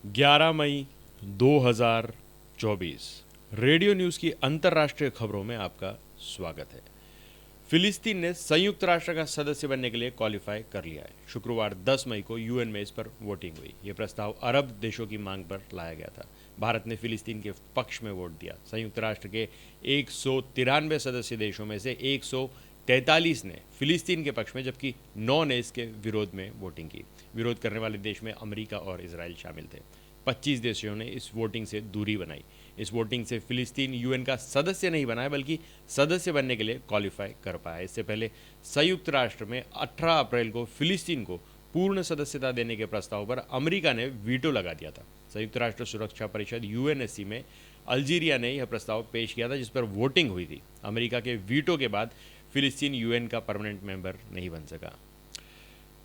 11 मई 2024 radio news की अंतर्राष्ट्रीय खबरों में आपका स्वागत है। फिलिस्तीन ने संयुक्त राष्ट्र का सदस्य बनने के लिए क्वालिफाई कर लिया है। शुक्रवार 10 मई को यूएन में इस पर वोटिंग हुई। ये प्रस्ताव अरब देशों की मांग पर लाया गया था। भारत ने फिलिस्तीन के पक्ष में वोट दिया। संयुक्त राष्ट्र के 193 सदस्य देशों में से 143 ने फिलिस्तीन के पक्ष में, जबकि 9 ने इसके विरोध में वोटिंग की। विरोध करने वाले देश में अमेरिका और इसराइल शामिल थे। 25 देशों ने इस वोटिंग से दूरी बनाई। इस वोटिंग से फिलिस्तीन यूएन का सदस्य नहीं बना है, बल्कि सदस्य बनने के लिए क्वालिफाई कर पाया। इससे पहले संयुक्त राष्ट्र में 18 अप्रैल को फिलिस्तीन को पूर्ण सदस्यता देने के प्रस्ताव पर अमेरिका ने वीटो लगा दिया था। संयुक्त राष्ट्र सुरक्षा परिषद यूएनएससी में अल्जीरिया ने यह प्रस्ताव पेश किया था, जिस पर वोटिंग हुई थी। अमेरिका के वीटो के बाद फिलिस्तीन यूएन का परमानेंट मेंबर नहीं बन सका।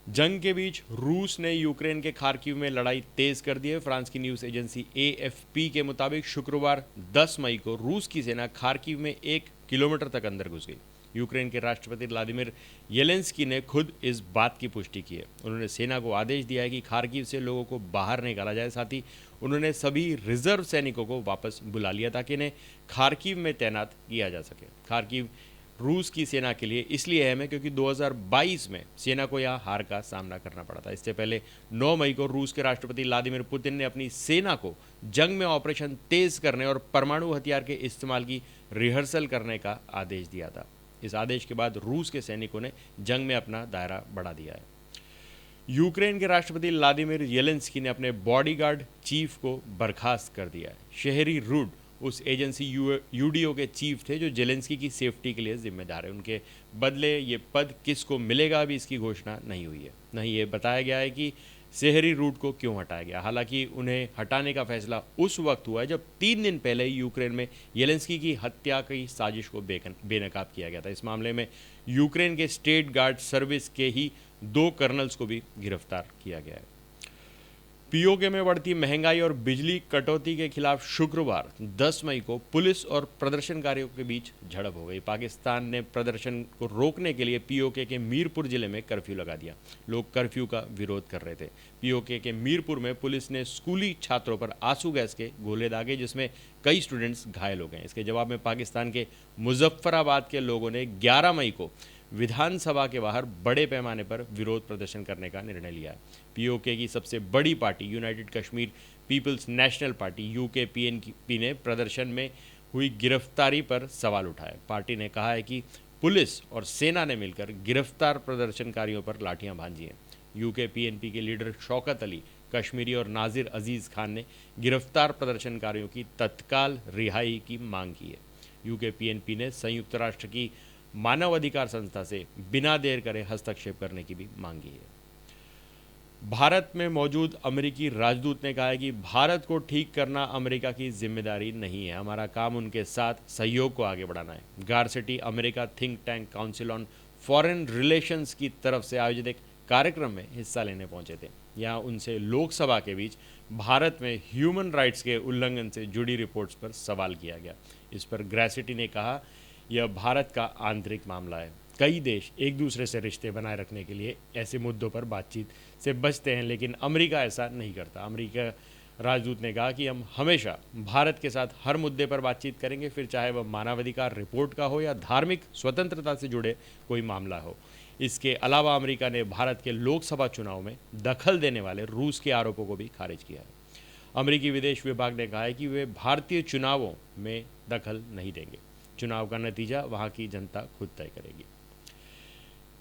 जंग के बीच रूस ने यूक्रेन के खार्किव में लड़ाई तेज कर दी है। फ्रांस की न्यूज़ एजेंसी एएफपी के मुताबिक शुक्रवार 10 मई को रूस की सेना खार्किव में 1 किलोमीटर तक अंदर घुस गई। यूक्रेन के राष्ट्रपति व्लादिमीर येलेंस्की ने खुद इस बात की पुष्टि की है। उन्होंने सेना को आदेश दिया है कि खार्किव से लोगों को बाहर निकाला जाए। साथ ही उन्होंने सभी रिजर्व सैनिकों को वापस बुला लिया ताकि इन्हें खार्किव में तैनात किया जा सके। खार्किव रूस की सेना के लिए इसलिए अहम है क्योंकि 2022 में सेना को यहां हार का सामना करना पड़ा था। इससे पहले 9 मई को रूस के राष्ट्रपति व्लादिमीर पुतिन ने अपनी सेना को जंग में ऑपरेशन तेज करने और परमाणु हथियार के इस्तेमाल की रिहर्सल करने का आदेश दिया था। इस आदेश के बाद रूस के सैनिकों ने जंग में अपना दायरा बढ़ा दिया है। यूक्रेन के राष्ट्रपति व्लादिमीर येलेंस्की ने अपने बॉडीगार्ड चीफ को बर्खास्त कर दिया है। शहरी रूड उस एजेंसी यूडीओ के चीफ थे जो जेलेंस्की की सेफ्टी के लिए जिम्मेदार है। उनके बदले ये पद किसको मिलेगा, अभी इसकी घोषणा नहीं हुई है। नहीं ये बताया गया है कि शहरी रूट को क्यों हटाया गया। हालांकि उन्हें हटाने का फैसला उस वक्त हुआ है जब 3 दिन पहले यूक्रेन में येलेंस्की की हत्या की साजिश को बेनकाब किया गया था। इस मामले में यूक्रेन के स्टेट गार्ड सर्विस के ही 2 कर्नल्स को भी गिरफ्तार किया गया है। पीओके में बढ़ती महंगाई और बिजली कटौती के खिलाफ शुक्रवार 10 मई को पुलिस और प्रदर्शनकारियों के बीच झड़प हो गई। पाकिस्तान ने प्रदर्शन को रोकने के लिए पीओके के मीरपुर जिले में कर्फ्यू लगा दिया। लोग कर्फ्यू का विरोध कर रहे थे। पीओके के मीरपुर में पुलिस ने स्कूली छात्रों पर आंसू गैस के गोले दागे, जिसमें कई स्टूडेंट्स घायल हो गए। इसके जवाब में पाकिस्तान के मुजफ्फराबाद के लोगों ने 11 मई को विधानसभा के बाहर बड़े पैमाने पर विरोध प्रदर्शन करने का निर्णय लिया है। पीओके की सबसे बड़ी party United Kashmir People's National Party UKPNP ने प्रदर्शन में हुई गिरफ्तारी पर सवाल उठाए। पार्टी ने कहा है कि पुलिस और सेना ने मिलकर गिरफ्तार प्रदर्शनकारियों पर लाठियां भांजी हैं। यूकेपीएनपी के लीडर शौकत अली कश्मीरी और नाजिर अजीज़ खान ने गिरफ्तार प्रदर्शनकारियों की तत्काल रिहाई की मांग की है। यूकेपीएनपी ने संयुक्त राष्ट्र की मानव अधिकार संस्था से बिना देर करे हस्तक्षेप करने की भी मांगी है। भारत में मौजूद अमेरिकी राजदूत ने कहा है कि भारत को ठीक करना अमेरिका की जिम्मेदारी नहीं है। हमारा काम उनके साथ सहयोग को आगे बढ़ाना है। Garcetti America think tank Council on Foreign Relations की तरफ से आयोजित एक कार्यक्रम में हिस्सा लेने पहुंचे थे। यहाँ उनसे लोकसभा के बीच भारत में ह्यूमन राइट्स के उल्लंघन से जुड़ी रिपोर्ट्स पर सवाल किया गया। इस पर ग्रैसिटी ने कहा, यह भारत का आंतरिक मामला है। कई देश एक दूसरे से रिश्ते बनाए रखने के लिए ऐसे मुद्दों पर बातचीत से बचते हैं, लेकिन अमेरिका ऐसा नहीं करता। अमेरिका राजदूत ने कहा कि हम हमेशा भारत के साथ हर मुद्दे पर बातचीत करेंगे, फिर चाहे वह मानवाधिकार रिपोर्ट का हो या धार्मिक स्वतंत्रता से जुड़े कोई मामला हो। इसके अलावा अमेरिका ने भारत के लोकसभा चुनाव में दखल देने वाले रूस के आरोपों को भी खारिज किया है। अमेरिकी विदेश विभाग ने कहा है कि वे भारतीय चुनावों में दखल नहीं देंगे। चुनाव का नतीजा वहां की जनता खुद तय करेगी।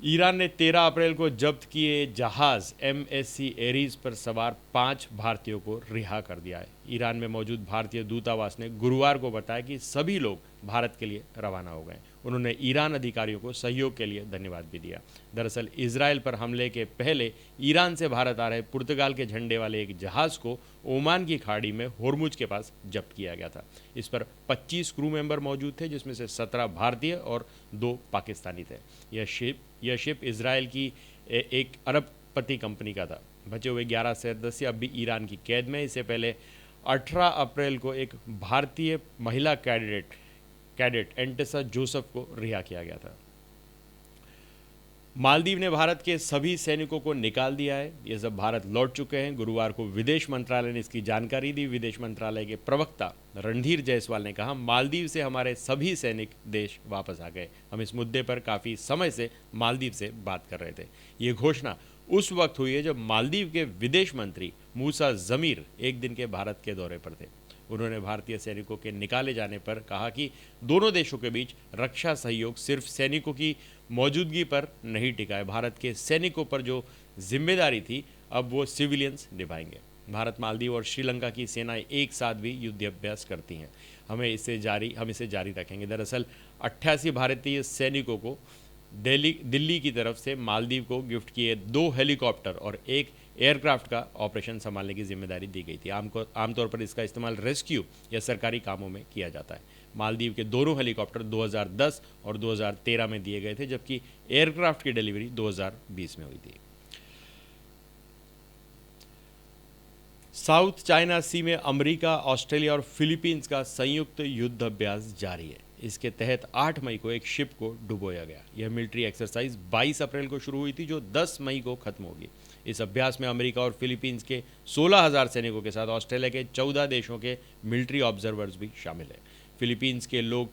ईरान ने 13 अप्रैल को जब्त किए जहाज एमएससी एरीज पर सवार 5 भारतीयों को रिहा कर दिया है। ईरान में मौजूद भारतीय दूतावास ने गुरुवार को बताया कि सभी लोग भारत के लिए रवाना हो गए। उन्होंने ईरान अधिकारियों को सहयोग के लिए धन्यवाद भी दिया। दरअसल इजराइल पर हमले के पहले ईरान से भारत आ रहे पुर्तगाल के झंडे वाले एक जहाज को ओमान की खाड़ी में होर्मुज के पास जब्त किया गया था। इस पर 25 क्रू मेंबर मौजूद थे, जिसमें से 17 भारतीय और 2 पाकिस्तानी थे। यह शिप इजराइल की एक अरबपति कंपनी का था। बचे हुए 11 सदस्य अब भी ईरान की कैद में। इससे पहले 18 अप्रैल को एक भारतीय महिला कैडेट एंटेसा जोसेफ को रिहा किया गया था। मालदीव ने भारत के सभी सैनिकों को निकाल दिया है। ये सब भारत लौट चुके हैं। गुरुवार को विदेश मंत्रालय ने इसकी जानकारी दी। विदेश मंत्रालय के प्रवक्ता रणधीर जायसवाल ने कहा, मालदीव से हमारे सभी सैनिक देश वापस आ गए। हम इस मुद्दे पर काफ़ी समय से मालदीव से बात कर रहे थे। ये घोषणा उस वक्त हुई है जब मालदीव के विदेश मंत्री मूसा ज़मीर एक दिन के भारत के दौरे पर थे। उन्होंने भारतीय सैनिकों के निकाले जाने पर कहा कि दोनों देशों के बीच रक्षा सहयोग सिर्फ सैनिकों की मौजूदगी पर नहीं टिका है। भारत के सैनिकों पर जो जिम्मेदारी थी अब वो सिविलियंस निभाएंगे। भारत, मालदीव और श्रीलंका की सेनाएं एक साथ भी युद्ध अभ्यास करती हैं। हम इसे जारी रखेंगे। दरअसल 88 भारतीय सैनिकों को दिल्ली की तरफ से मालदीव को गिफ्ट किए 2 हेलीकॉप्टर और 1 एयरक्राफ्ट का ऑपरेशन संभालने की जिम्मेदारी दी गई थी। आमतौर पर इसका इस्तेमाल रेस्क्यू या सरकारी कामों में किया जाता है। मालदीव के दोनों हेलीकॉप्टर 2010 और 2013 में दिए गए थे, जबकि एयरक्राफ्ट की डिलीवरी 2020 में हुई थी। साउथ चाइना सी में अमेरिका, ऑस्ट्रेलिया और फिलीपींस का संयुक्त युद्ध अभ्यास जारी है। इसके तहत 8 मई को एक शिप को डुबोया गया। यह मिलिट्री एक्सरसाइज 22 अप्रैल को शुरू हुई थी, जो 10 मई को खत्म होगी। इस अभ्यास में अमेरिका और फिलीपींस के 16,000 सैनिकों के साथ ऑस्ट्रेलिया के 14 देशों के मिलिट्री ऑब्जर्वर्स भी शामिल हैं। फिलीपींस के लोग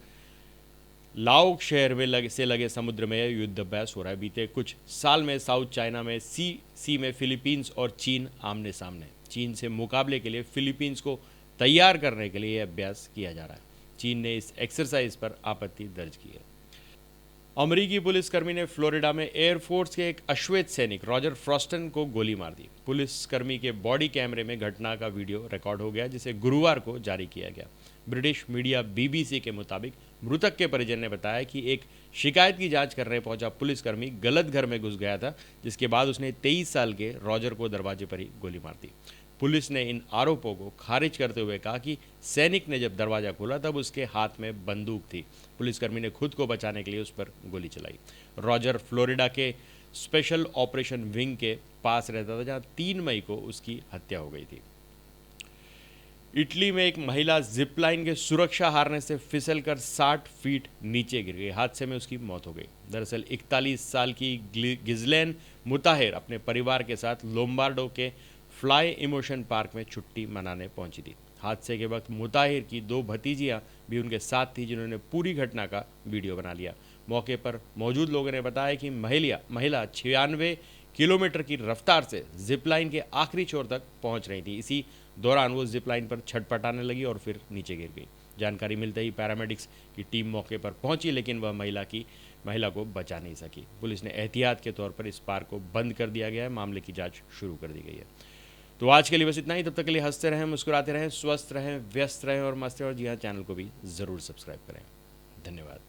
लाओक शहर में लगे समुद्र में युद्ध अभ्यास हो रहा है। बीते कुछ साल में साउथ चाइना में सी में फिलीपींस और चीन आमने सामने। चीन से मुकाबले के लिए फिलीपींस को तैयार करने के लिए यह अभ्यास किया जा रहा है। चीन ने इस एक्सरसाइज पर आपत्ति दर्ज की है। अमेरिकी पुलिसकर्मी ने फ्लोरिडा में एयरफोर्स के एक अश्वेत सैनिक रॉजर फ्रॉस्टन को गोली मार दी। पुलिसकर्मी के बॉडी कैमरे में घटना का वीडियो रिकॉर्ड हो गया, जिसे गुरुवार को जारी किया गया। ब्रिटिश मीडिया बीबीसी के मुताबिक मृतक के परिजन ने बताया कि एक शिकायत की जांच करने पहुंचा पुलिसकर्मी गलत घर में घुस गया था, जिसके बाद उसने 23 साल के रॉजर को दरवाजे पर ही गोली मार दी। पुलिस ने इन आरोपों को खारिज करते हुए कहा कि सैनिक ने जब दरवाजा खोला तब उसके हाथ में बंदूक थी। पुलिसकर्मी ने खुद को बचाने के लिए उस पर गोली चलाई। रॉजर फ्लोरिडा के स्पेशल ऑपरेशन विंग के पास रहता था, जहां 3 मई को उसकी हत्या हो गई थी। इटली में एक महिला जिपलाइन के सुरक्षा हारने से फिसलकर 60 फीट नीचे गिर गई। हादसे में उसकी मौत हो गई। दरअसल 41 साल की गिजलैन मुताहिर अपने परिवार के साथ लोम्बार्डो के फ्लाई इमोशन पार्क में छुट्टी मनाने पहुंची थी। हादसे के वक्त मुताहिर की 2 भतीजियां भी उनके साथ थी, जिन्होंने पूरी घटना का वीडियो बना लिया। मौके पर मौजूद लोगों ने बताया कि महिला 96 किलोमीटर की रफ्तार से जिपलाइन के आखिरी छोर तक पहुंच रही थी। इसी दौरान वो जिपलाइन पर छटपटाने लगी और फिर नीचे गिर गई। जानकारी मिलते ही पैरामेडिक्स की टीम मौके पर पहुंची, लेकिन वह महिला को बचा नहीं सकी। पुलिस ने एहतियात के तौर पर इस पार्क को बंद कर दिया गया है। मामले की जांच शुरू कर दी गई है। तो आज के लिए बस इतना ही। तब तक के लिए हंसते रहें, मुस्कुराते रहें, स्वस्थ रहें, व्यस्त रहें और मस्त रहें। और जी हाँ, चैनल को भी ज़रूर सब्सक्राइब करें। धन्यवाद।